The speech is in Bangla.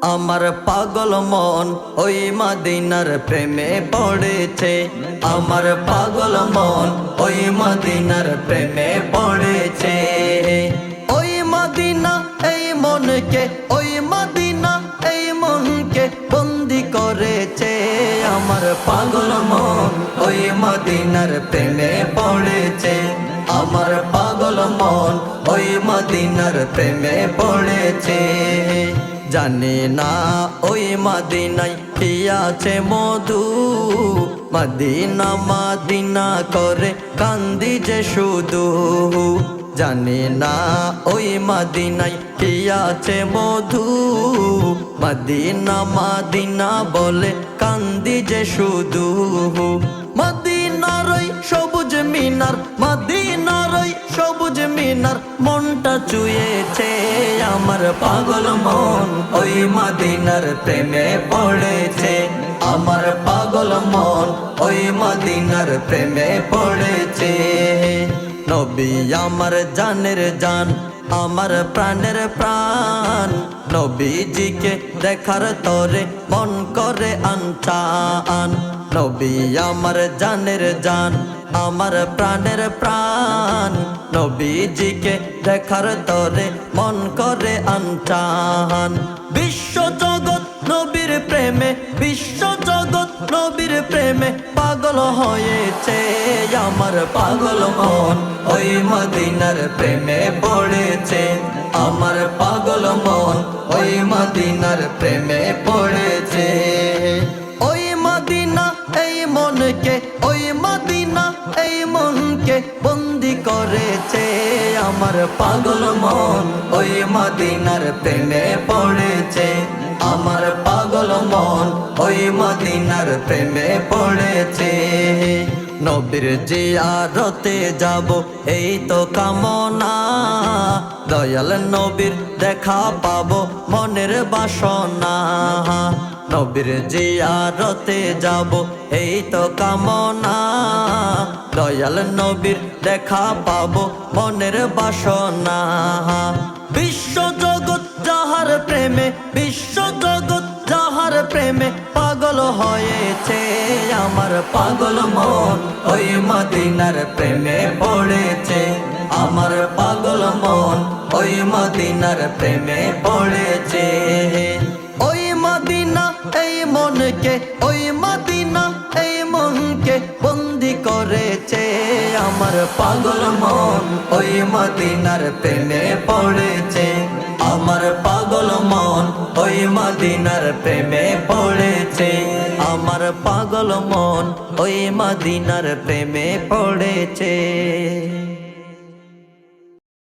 আমার পাগল মন ওই মদিনার প্রেমে পড়েছে। আমার পাগল মন ওই মদিনার প্রেমে পড়েছে। ওই মদিনা এই মনকে, ওই মদিনা এই মনকে বন্দি করেছে। আমার পাগল মন ওই মদিনার প্রেমে পড়েছে। আমার পাগল মন ওই মদিনার প্রেমে পড়েছে। জানি না ওই মদিনায় কি আছে মধু, মদিনা মদিনা করে কান্দি যে শুধু। জানি না ওই মদিনায় কি আছে মধু, মদিনা মদিনা বলে কান্দি যে শুধু। মদিনার ওই সবুজ মিনার, মদিনার ওই সবুজ মিনার মনটা চুয়েছে। আমার পাগল মন ওই মদিনার প্রেমে পড়েছে। আমার পাগল মন ওই মদিনার প্রেমে পড়েছে। নবী আমার জানের জান, আমার প্রাণের প্রাণ। নবীজিকে দেখার তরে মন করে আনচান। নবী আমার জানের জান, আমার প্রাণের প্রাণ। নবীজিকে দেখার তরে মন করে আনচান। বিশ্ব জগৎ নবীর প্রেমে, বিশ্ব জগৎ নবীর প্রেমে পাগল হয়েছে। আমার পাগল মন ওই মদিনার প্রেমে পড়েছে। আমার পাগল মন ওই মদিনার প্রেমে পড়েছে। ওই মদিনা এই মনকে, ওই মদিনা এই মনকে বন্দি করেছে। আমার পাগল মন ওই মদিনার প্রেমে পড়েছে। আমার পাগল মন ওই মদিনার প্রেমে পড়েছে। নবীর জিয়ারতে যাব এই তো কামনা, দয়াল নবীর দেখা পাবো মনের বাসনা। নবীর জিয়ারতে যাব এই তো কামনা, দয়াল নবীর দেখা পাবো মনের বাসনা। বিশ্ব জগৎ যাহার প্রেমে, বিশ্ব জগৎ যাহার প্রেমে পাগল হয়েছে। আমার পাগল মন ওই মদিনার প্রেমে পড়েছে। আমার পাগল মন ওই মদিনার প্রেমে পড়েছে। ওই মদিনা এই মনকে, ওই মদিনা এই মনকে বন্দি করেছে। আমার পাগল মন ওই মদিনার প্রেমে পড়েছে। আমার পাগল মন ওই মদিনার প্রেমে পড়েছে। আমার পাগল মন ওই মদিনার প্রেমে পড়েছে।